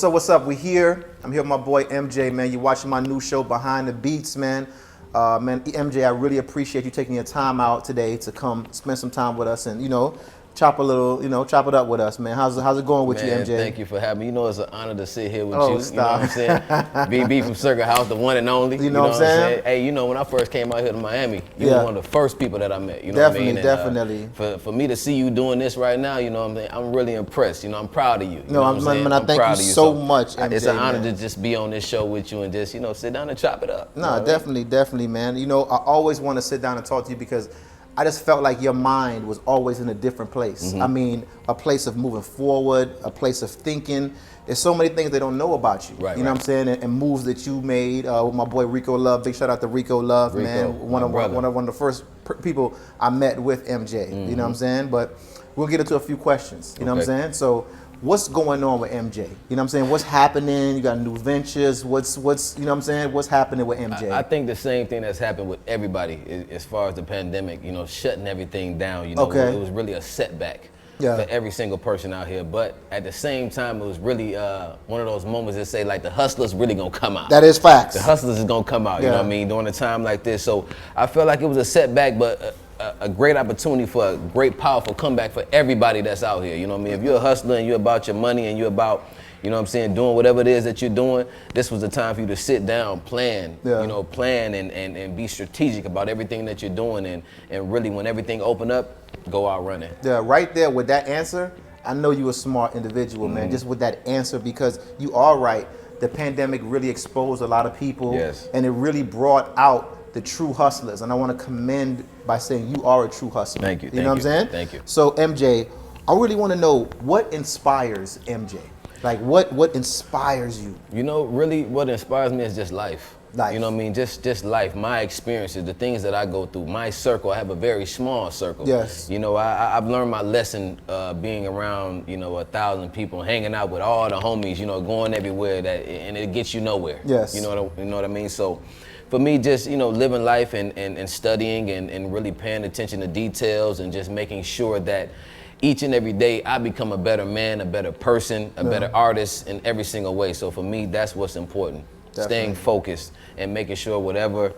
up, what's up? We here. I'm here with my boy MJ, man. You're watching my new show, Behind the Beats, man. Man, MJ, I really appreciate you taking your time out today to come spend some time with us and, chop it up with us, man. How's it going with you, MJ? Thank you for having me. You know, it's an honor to sit here with Oh, you. stop. You know what I'm saying? BB from Circuit House, the one and only. You know what I'm saying? Hey, when I first came out here to Miami, you were one of the first people that I met. You know Definitely, what I mean? definitely. For me to see you doing this right now, you know what I'm saying? I'm really impressed. I'm proud of you. I'm thank you so much, MJ. It's an honor to just be on this show with you and just, sit down and chop it up. No, definitely, man. I always want to sit down and talk to you because I just felt like your mind was always in a different place. Mm-hmm. I mean, a place of moving forward, a place of thinking. There's so many things they don't know about you. Right, you know what I'm saying? And moves that you made with my boy Rico Love. Big shout out to Rico Love, man. One of the first people I met with MJ. Mm-hmm. You know what I'm saying? But we'll get into a few questions. You know what I'm saying? So what's going on with MJ? You know what I'm saying? What's happening? You got new ventures. What's you know what I'm saying? What's happening with MJ? I think the same thing that's happened with everybody as far as the pandemic, shutting everything down. It was really a setback for every single person out here. But at the same time, it was really one of those moments that say, like, the hustlers really gonna come out. That is facts. The hustlers is gonna come out, you know what I mean, during a time like this. So I feel like it was a setback, but a great opportunity for a great, powerful comeback for everybody that's out here. You know what I mean? If you're a hustler and you're about your money and you're about, doing whatever it is that you're doing, this was the time for you to sit down, plan, plan and be strategic about everything that you're doing and really when everything open up, go out running. Yeah, right there with that answer, I know you're a smart individual, man, just with that answer, because you are right. The pandemic really exposed a lot of people, and it really brought out the true hustlers. And I want to commend by saying you are a true hustler. Thank you. You know what I'm saying? Thank you. So MJ, I really want to know what inspires MJ? Like what inspires you? Really what inspires me is just life. Life. You know what I mean? Just life, my experiences, the things that I go through, my circle. I have a very small circle. Yes. I've learned my lesson being around, 1,000 people, hanging out with all the homies, going everywhere and it gets you nowhere. Yes. You know what I mean? So for me, just, living life and studying and really paying attention to details and just making sure that each and every day I become a better man, a better person, a better artist in every single way. So for me, that's what's important. Definitely. Staying focused and making sure whatever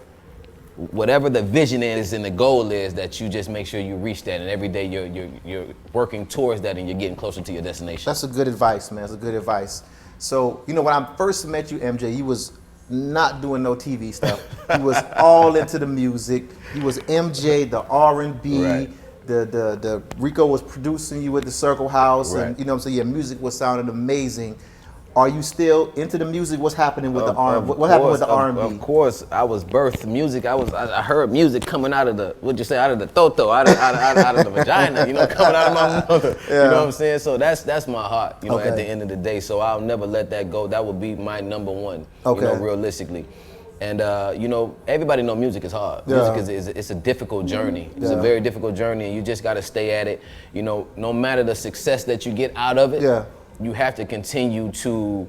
the vision is and the goal is, that you just make sure you reach that, and every day you're working towards that and you're getting closer to your destination. That's a good advice, man. That's a good advice. So, when I first met you, MJ, you was not doing no TV stuff. He was all into the music. He was MJ, the R&B. Right. The Rico was producing you at the Circle House, right. And your music was sounding amazing. Are you still into the music? What's happening with the R&B? What happened with the R&B? Of course, I was birthed music. I heard music coming out of out of the toto, out of the vagina, coming out of my mother. Yeah. You know what I'm saying? So that's my heart, Okay. At the end of the day. So I'll never let that go. That would be my number one, Okay. Realistically. And everybody know music is hard. Yeah. Music it's a difficult journey. It's a very difficult journey, and you just got to stay at it. No matter the success that you get out of it, you have to continue to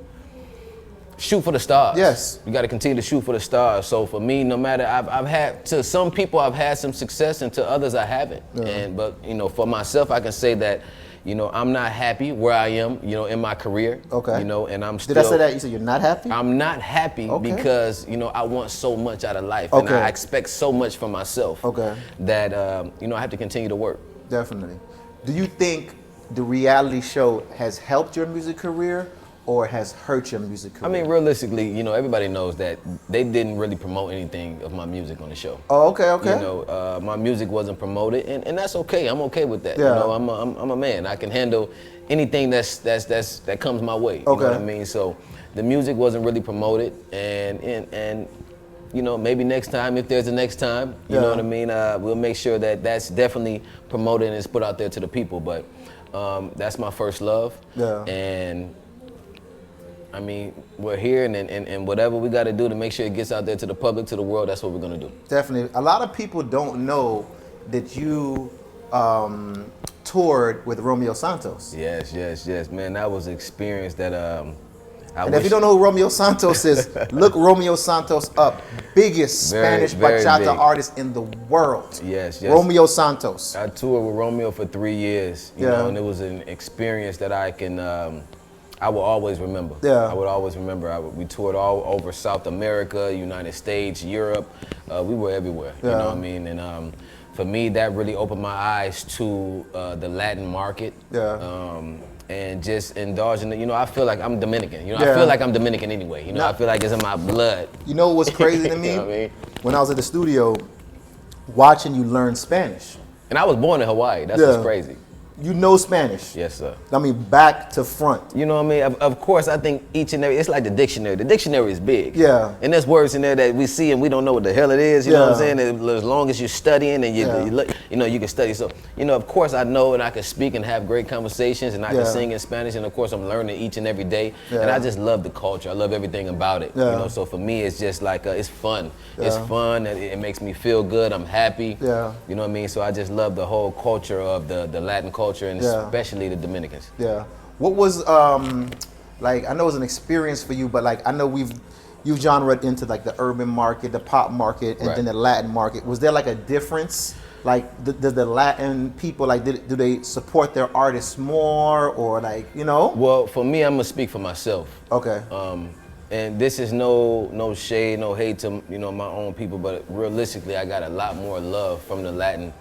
shoot for the stars. Yes. You got to continue to shoot for the stars. So for me, no matter, I've had, to some people I've had some success, and to others I haven't. Yeah. But for myself, I can say that I'm not happy where I am, in my career. Okay. And I'm still. Did I say that? You said you're not happy? I'm not happy because, I want so much out of life. Okay. And I expect so much from myself. Okay. That, I have to continue to work. Definitely. Do you think the reality show has helped your music career or has hurt your music career? I mean, realistically, everybody knows that they didn't really promote anything of my music on the show. Oh, okay. My music wasn't promoted, and that's okay. I'm okay with that. Yeah. I'm a man. I can handle anything that comes my way. You Okay. know what I mean? So the music wasn't really promoted, and maybe next time, if there's a next time, you know what I mean? We'll make sure that that's definitely promoted and it's put out there to the people. But that's my first love. Yeah. And I mean, we're here, and whatever we got to do to make sure it gets out there to the public, to the world, that's what we're going to do. Definitely. A lot of people don't know that you toured with Romeo Santos. Yes, man. That was an experience that And if you don't know who Romeo Santos is, look Romeo Santos up. Biggest Spanish bachata artist in the world. Yes. Romeo Santos. I toured with Romeo for 3 years, you know, and it was an experience that I can I will always remember. Yeah. I would always remember. We toured all over South America, United States, Europe. We were everywhere. Yeah. You know what I mean? And for me, that really opened my eyes to the Latin market. Yeah. And just indulging. You know, I feel like I'm Dominican. You know, Yeah. I feel like I'm Dominican anyway. You know, I feel like it's in my blood. You know what's crazy to me? You know what I mean? When I was at the studio, watching you learn Spanish. And I was born in Hawaii. That's what's crazy. You know Spanish. Yes, sir. I mean, back to front. You know what I mean? Of course, I think each and every, it's like the dictionary. The dictionary is big. Yeah. And there's words in there that we see and we don't know what the hell it is. You know what I'm saying? As long as you're studying and you can study. So, you know, of course I know and I can speak and have great conversations and I can sing in Spanish. And of course I'm learning each and every day. And I just love the culture. I love everything about it. You know, so for me, it's just like, it's fun. It's fun. It makes me feel good. I'm happy. Yeah. You know what I mean? So I just love the whole culture of the Latin culture and especially the Dominicans. Yeah. What was like? I know it was an experience for you, but like I know you've genred into like the urban market, the pop market, and then the Latin market. Was there like a difference? Like, does the Latin people like do they support their artists more, or like, you know? Well, for me, I'm gonna speak for myself. Okay. And this is no shade, no hate to my own people, but realistically, I got a lot more love from the Latin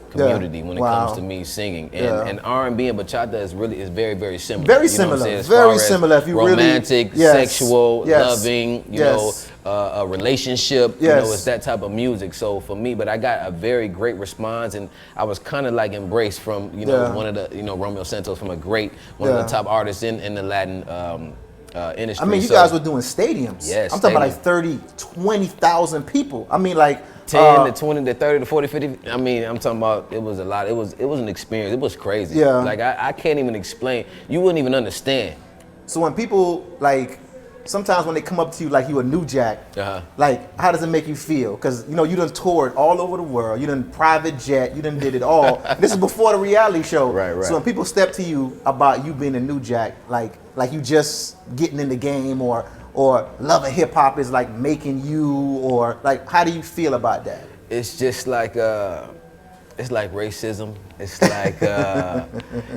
community when it comes to me singing. And R&B and bachata is very, very similar. Very similar. Very similar. If you romantic, sexual, loving, you know, a relationship. You know, it's that type of music. So for me, but I got a very great response, and I was kind of like embraced from one of the Romeo Santos, from one of the top artists in the Latin industry. I mean, you guys were doing stadiums. Yes, I'm talking about like 30, 20,000 people. I mean, like 10 to 20 to 30 to 40, 50. I mean, I'm talking about, it was a lot. It was an experience. It was crazy. Yeah. Like, I can't even explain. You wouldn't even understand. So when people, like, sometimes when they come up to you like you a new jack, like, how does it make you feel? Because, you know, you done toured all over the world. You done private jet. You done did it all. This is before the reality show. Right. So when people step to you about you being a new jack, like you just getting in the game, or love of hip hop is like making you, or like, how do you feel about that? It's just like it's like racism. It's like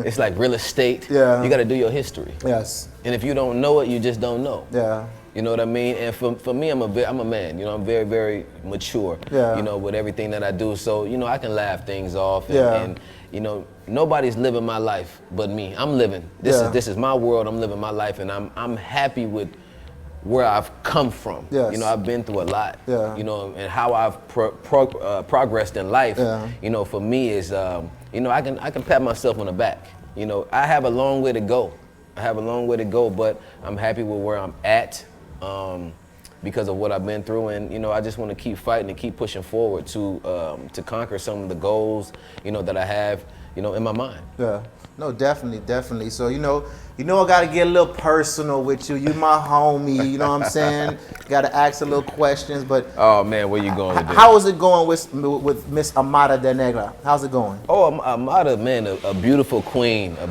it's like real estate. Yeah. You got to do your history. Yes. And if you don't know it, you just don't know. Yeah. You know what I mean? And for me, I'm a man. You know, I'm very, very mature. Yeah. You know, with everything that I do. So, you know, I can laugh things off. And you know, nobody's living my life but me. I'm living. This is my world. I'm living my life, and I'm happy with where I've come from. Yes. You know, I've been through a lot. Yeah. You know, and how I've progressed in life. Yeah. You know, for me is, you know, I can pat myself on the back. You know, I have a long way to go. But I'm happy with where I'm at because of what I've been through, and you know, I just want to keep fighting and keep pushing forward to conquer some of the goals, you know, that I have, you know, in my mind. Yeah. No, definitely. So, you know, I gotta get a little personal with you. You my homie, you know what I'm saying? Gotta ask a little questions, but oh man, where you going with this? How is it going with Miss Amara la Negra? How's it going? Oh, Amara, man, a beautiful queen, a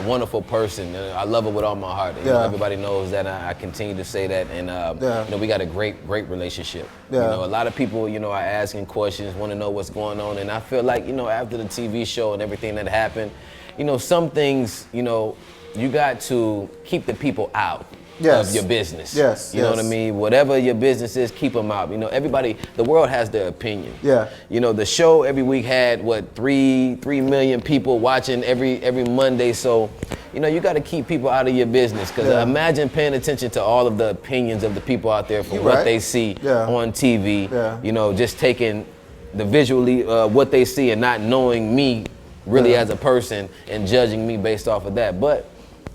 wonderful person. I love her with all my heart. You know, everybody knows that. I continue to say that, and you know, we got a great relationship. You know, a lot of people, you know, are asking questions, want to know what's going on, and I feel like, you know, after the TV show and everything that happened, you know, some things, you know, you got to keep the people out of your business. Yes. You know what I mean? Whatever your business is, keep them out. You know, everybody, the world has their opinion. Yeah. You know, the show every week had, what, 3 million people watching every Monday. So, you know, you got to keep people out of your business. Because imagine paying attention to all of the opinions of the people out there from what they see on TV. Yeah. You know, just taking the visually what they see and not knowing me really as a person and judging me based off of that. But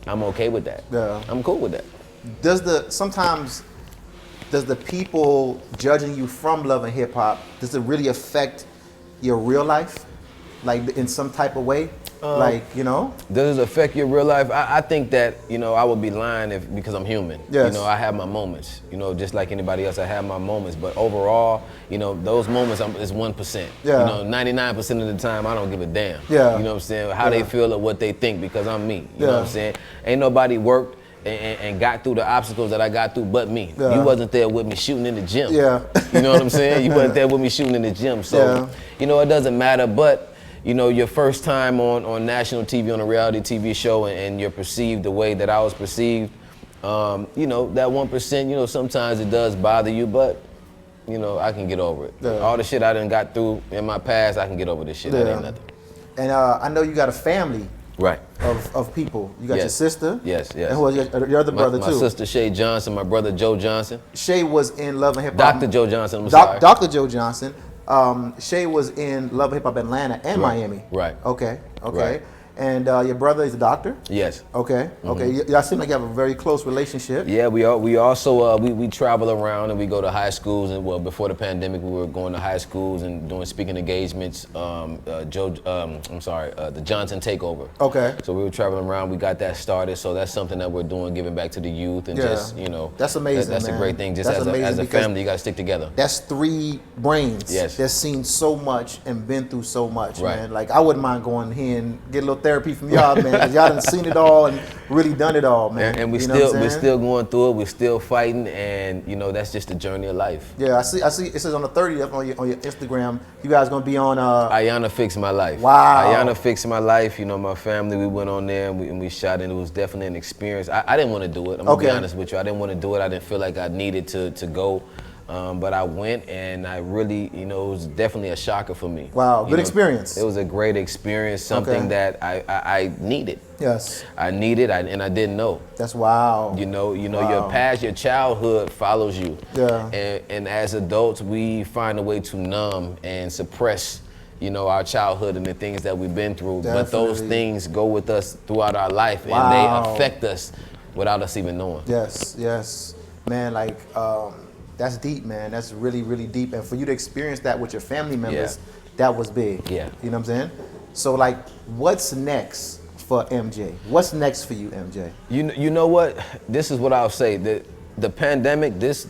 I'm okay with that. Yeah. I'm cool with that. Sometimes does the people judging you from Love and Hip Hop, does it really affect your real life? Like in some type of way? Like, you know? Does it affect your real life? I think that, you know, I would be lying because I'm human. Yes. You know, I have my moments. You know, just like anybody else, I have my moments. But overall, you know, those moments is 1%. Yeah. You know, 99% of the time, I don't give a damn. Yeah. You know what I'm saying? How they feel or what they think, because I'm me. You know what I'm saying? Ain't nobody worked and got through the obstacles that I got through but me. Yeah. You wasn't there with me shooting in the gym. Yeah. You know what I'm saying? You wasn't there with me shooting in the gym. So, you know, it doesn't matter. But, you know, your first time on national TV, on a reality TV show, and you're perceived the way that I was perceived, you know, that 1%, you know, sometimes it does bother you, but, you know, I can get over it. Yeah. All the shit I done got through in my past, I can get over this shit. Yeah. That ain't nothing. And I know you got a family. Right. Of people. You got your sister. Yes, yes. And who was your other brother too? My sister Shay Johnson, my brother Joe Johnson. Shay was in Love and Hip Hop. Dr. Joe Johnson, I'm sorry. Dr. Joe Johnson. Shay was in Love and Hip Hop Atlanta and Miami. Right. Okay. Right. And your brother is a doctor? Yes. Okay. Okay. Y'all seem like you have a very close relationship. Yeah, we also we travel around and we go to high schools, and well, before the pandemic we were going to high schools and doing speaking engagements. The Johnson Takeover. Okay. So we were traveling around. We got that started. So that's something that we're doing, giving back to the youth, and just, you know. That's amazing. That's man. a great thing. Just as a family, you got to stick together. That's 3 brains. Yes. That's seen so much and been through so much, right. man. Like I wouldn't mind going here and get a little therapy from y'all, man, because y'all done seen it all and really done it all, man. And we're still going through it. We're still fighting, and you know that's just the journey of life. Yeah, I see. It says on the 30th on your Instagram, you guys gonna be on. Ayana Fix My Life. Wow. Ayana Fix My Life. You know, my family. We went on there and we shot, and it was definitely an experience. I didn't want to do it. I'm gonna be honest with you. I didn't want to do it. I didn't feel like I needed to go. But I went, and I really, you know, it was definitely a shocker for me. Wow, good experience. It was a great experience, something that I needed. Yes. I needed, and I didn't know. That's wow. You know, your past, your childhood follows you. Yeah. And as adults, we find a way to numb and suppress, you know, our childhood and the things that we've been through. Definitely. But those things go with us throughout our life, and they affect us without us even knowing. Yes, yes. Man, like, that's deep, man. That's really, really deep. And for you to experience that with your family members, that was big. Yeah. You know what I'm saying? So, like, what's next for Emjay? What's next for you, Emjay? You know what? This is what I'll say. The pandemic, this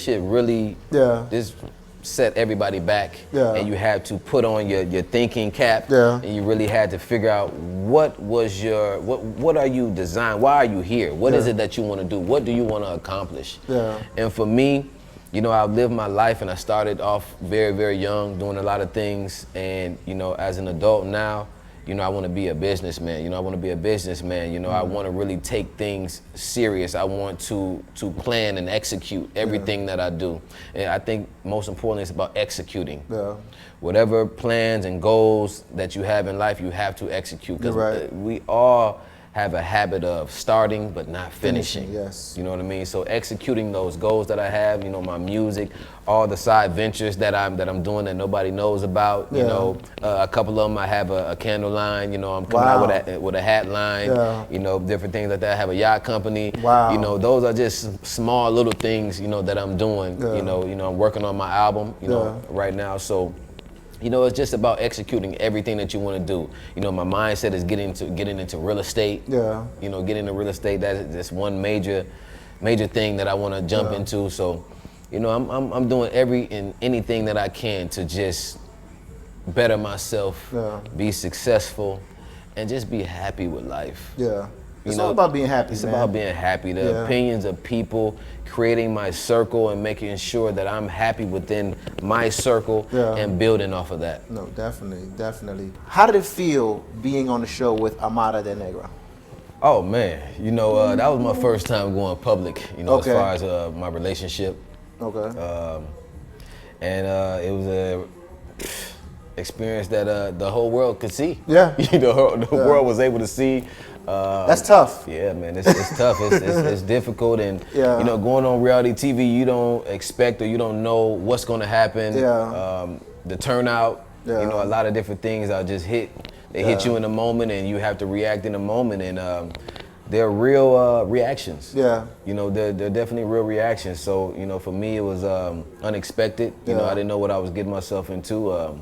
shit really, this set everybody back. Yeah. And you had to put on your thinking cap. Yeah. And you really had to figure out what are you designed? Why are you here? What is it that you want to do? What do you want to accomplish? Yeah. And for me, you know, I lived my life, and I started off very, very young, doing a lot of things. And, you know, as an adult now, you know, I want to be a businessman. You know, I want to be a businessman. You know, I want to really take things serious. I want to plan and execute everything that I do. And I think most importantly, it's about executing. Yeah. Whatever plans and goals that you have in life, you have to execute. Because we all have a habit of starting but not finishing. Yes. You know what I mean? So executing those goals that I have, you know, my music, all the side ventures that I'm doing that nobody knows about. You know, a couple of them, I have a candle line. You know, I'm coming out with a hat line. Yeah. You know, different things like that. I have a yacht company. Wow. You know, those are just small little things, you know, that I'm doing. Yeah. You know, I'm working on my album, you know, right now. So, you know, it's just about executing everything that you want to do. You know, my mindset is getting into real estate. Yeah. You know, getting into real estate, that's one major thing that I want to jump into. So, you know, I'm doing anything that I can to just better myself, be successful, and just be happy with life. Yeah. It's all about being happy, It's about being happy. The opinions of people, creating my circle and making sure that I'm happy within my circle and building off of that. No, definitely, definitely. How did it feel being on the show with Amara la Negra? Oh man, you know, that was my first time going public, you know, as far as my relationship. Okay. And it was a experience that the whole world could see. Yeah. The world was able to see. That's tough. Yeah, man, it's tough. It's difficult, and you know, going on reality TV, you don't expect or you don't know what's going to happen. Yeah. The turnout, you know, a lot of different things are just hit. They hit you in a moment, and you have to react in a moment, and they're real reactions. Yeah. You know, they're definitely real reactions. So, you know, for me, it was unexpected. You know, I didn't know what I was getting myself into.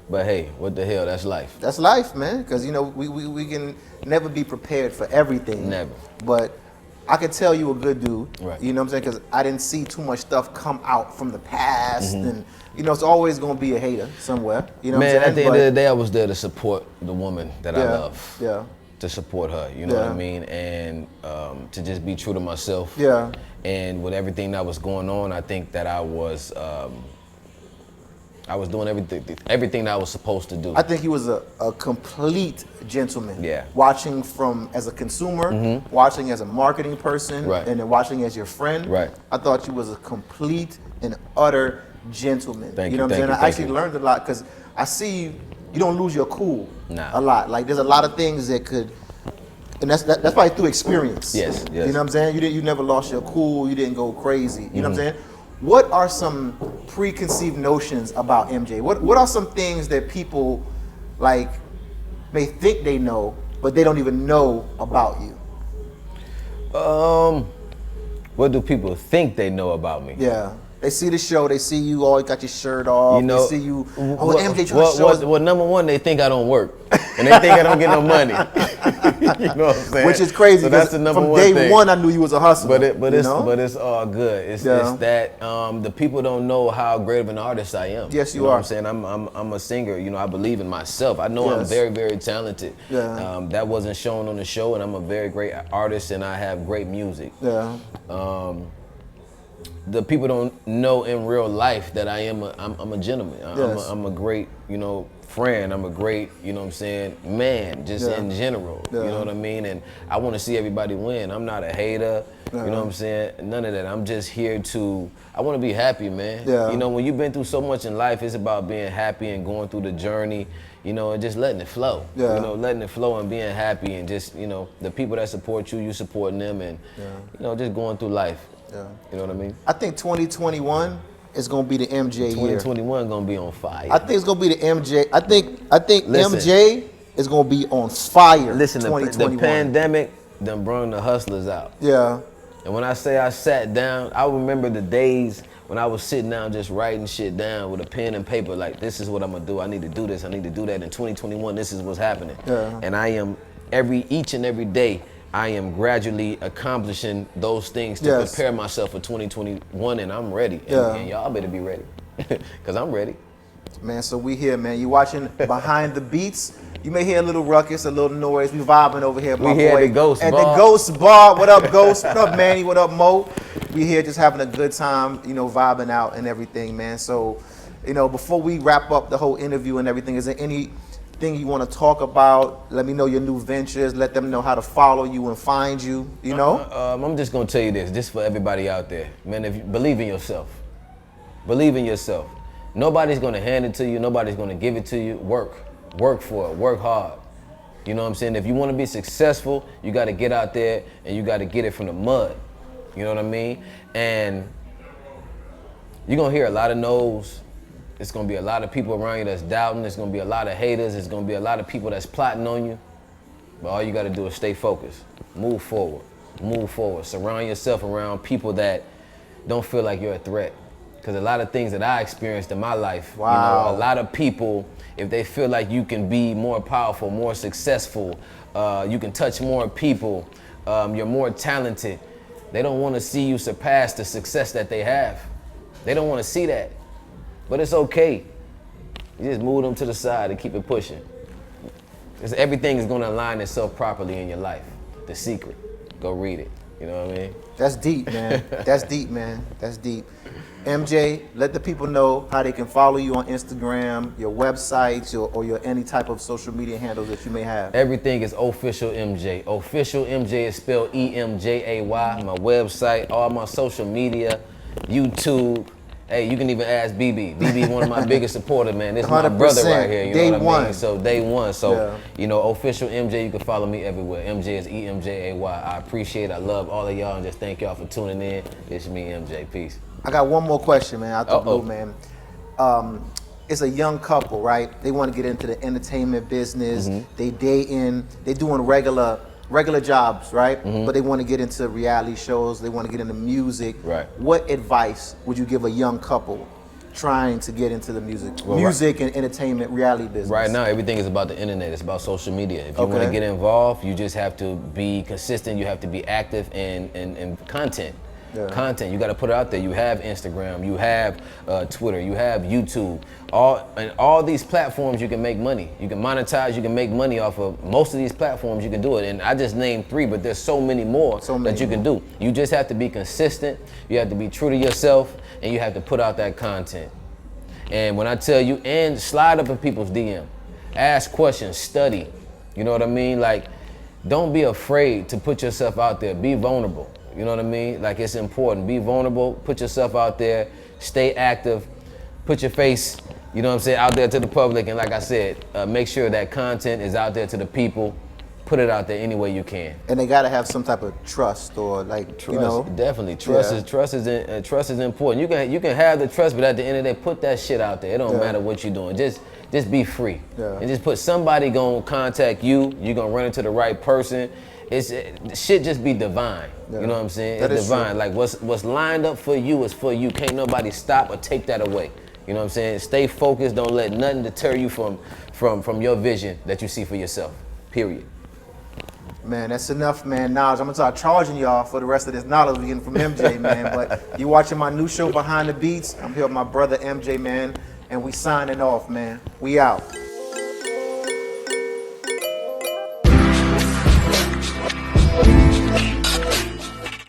But hey, what the hell? That's life. That's life, man. Because, you know, we can never be prepared for everything. Never. But I could tell you a good dude. Right. You know what I'm saying? Because I didn't see too much stuff come out from the past. And, you know, it's always going to be a hater somewhere. You know what I'm saying? At the end of the day, I was there to support the woman that I love. Yeah. To support her, you know what I mean? And to just be true to myself. Yeah. And with everything that was going on, I think that I was I was doing everything that I was supposed to do. I think he was a complete gentleman. Yeah. Watching from as a consumer, watching as a marketing person, Right. and then watching as your friend. Right. I thought you was a complete and utter gentleman. Thank you know you, what I'm saying? thank you, I actually thank you. learned a lot because I see you don't lose your cool Nah. a lot. Like there's a lot of things that could, and that's probably through experience. Yes, yes. You know what I'm saying? You never lost your cool. You didn't go crazy. You know what I'm Mm-hmm. saying? What are some preconceived notions about MJ? What are some things that people like may think they know, but they don't even know about you? What do people think they know about me? Yeah. They see the show, they see you always got your shirt off, You know, they see you, MJ trying to show us. well, number one, they think I don't work, and they think I don't get no money. You know what I'm saying? Which is crazy. So that's the number from one day thing. one, I knew you was a hustler. But it's all good. It's that the people don't know how great of an artist I am. Yes, you know are. What I'm saying I'm a singer. You know, I believe in myself. I know I'm Yes. very, very talented. Yeah. That wasn't shown on the show, and I'm a very great artist, and I have great music. Yeah. The people don't know in real life that I'm a gentleman. Yes. I'm a great, friend. I'm a great, what I'm saying, man, just in general. Yeah. You know what I mean? And I want to see everybody win. I'm not a hater. You know what I'm saying? None of that. I'm just here I want to be happy, man. Yeah. You know, when you've been through so much in life, it's about being happy and going through the journey, and just letting it flow. Yeah. Letting it flow and being happy and just, the people that support you supporting them and, just going through life. Yeah. You know what I mean? I think 2021 is gonna be the MJ year. 2021 gonna be on fire. I think it's gonna be the MJ. I think Listen. MJ is gonna be on fire. Listen, the 2021. pandemic done brought the hustlers out. Yeah. And when I say I sat down, I remember the days when I was sitting down just writing shit down with a pen and paper, like, this is what I'm gonna do. I need to do this. I need to do that. In 2021, this is what's happening. Yeah. And I am each and every day, I am gradually accomplishing those things to prepare myself for 2021, and I'm ready. And y'all better be ready, because I'm ready. Man, so we here, man. You watching Behind the Beats. You may hear a little ruckus, a little noise. We vibing over here, my boy. We here at the Ghost At Bar. the Ghost Bar. What up, Ghost? What up, Manny? What up, Mo? We here just having a good time, vibing out and everything, man. So, before we wrap up the whole interview and everything, is there anything you want to talk about? Let me know your new ventures. Let them know how to follow you and find you, I'm just going to tell you this, just for everybody out there. Man, if you believe in yourself. Believe in yourself. Nobody's going to hand it to you. Nobody's going to give it to you. Work for it. Work hard. You know what I'm saying? If you want to be successful, you got to get out there and you got to get it from the mud. You know what I mean? And you're going to hear a lot of no's. It's going to be a lot of people around you that's doubting. There's going to be a lot of haters. There's going to be a lot of people that's plotting on you. But all you got to do is stay focused. Move forward. Move forward. Surround yourself around people that don't feel like you're a threat. Because a lot of things that I experienced in my life, Wow. A lot of people, if they feel like you can be more powerful, more successful, you can touch more people, you're more talented, they don't want to see you surpass the success that they have. They don't want to see that. But it's okay. You just move them to the side and keep it pushing. Because everything is going to align itself properly in your life. The Secret. Go read it. You know what I mean? That's deep, man. That's deep, man. That's deep. MJ, let the people know how they can follow you on Instagram, your websites, or your any type of social media handles that you may have. Everything is Official MJ. Official MJ is spelled EMJAY. My website, all my social media, YouTube. Hey, you can even ask BB. BB, one of my biggest supporters, man. This is my brother right here. You know what I mean? So day one. So, Official MJ, you can follow me everywhere. MJ is EMJAY. I appreciate it. I love all of y'all and just thank y'all for tuning in. It's me, MJ. Peace. I got one more question, man. I thought, man. It's a young couple, right? They want to get into the entertainment business. They dating. They doing regular jobs, right? But they want to get into reality shows. They want to get into music. Right. What advice would you give a young couple trying to get into the music and entertainment reality business? Right now, everything is about the internet. It's about social media. If you want to get involved, you just have to be consistent. You have to be active in content. Content, you got to put it out there. You have Instagram, you have Twitter, you have YouTube. All these platforms you can make money. You can monetize, you can make money off of most of these platforms. You can do it. And I just named 3, but there's so many more that you can do. You just have to be consistent. You have to be true to yourself, and you have to put out that content. And when I tell you, and slide up in people's DM, ask questions, study. You know what I mean? Like, don't be afraid to put yourself out there. Be vulnerable. You know what I mean? Like, it's important. Be vulnerable. Put yourself out there. Stay active. Put your face, you know what I'm saying, out there to the public. And like I said, make sure that content is out there to the people. Put it out there any way you can. And they gotta have some type of trust, or like, trust, you know. Definitely, trust is important. You can have the trust, but at the end of the day, put that shit out there. It don't matter what you're doing. Just be free. And just put somebody gonna contact you. You're gonna run into the right person. Shit just be divine. You know what I'm saying? It's divine. True. Like what's lined up for you is for you. Can't nobody stop or take that away. You know what I'm saying? Stay focused. Don't let nothing deter you from your vision that you see for yourself. Period. Man, that's enough, man. Knowledge. I'm gonna start charging y'all for the rest of this knowledge we're getting from MJ, man. But you watching my new show, Behind the Beats. I'm here with my brother MJ, man, and we signing off, man. We out.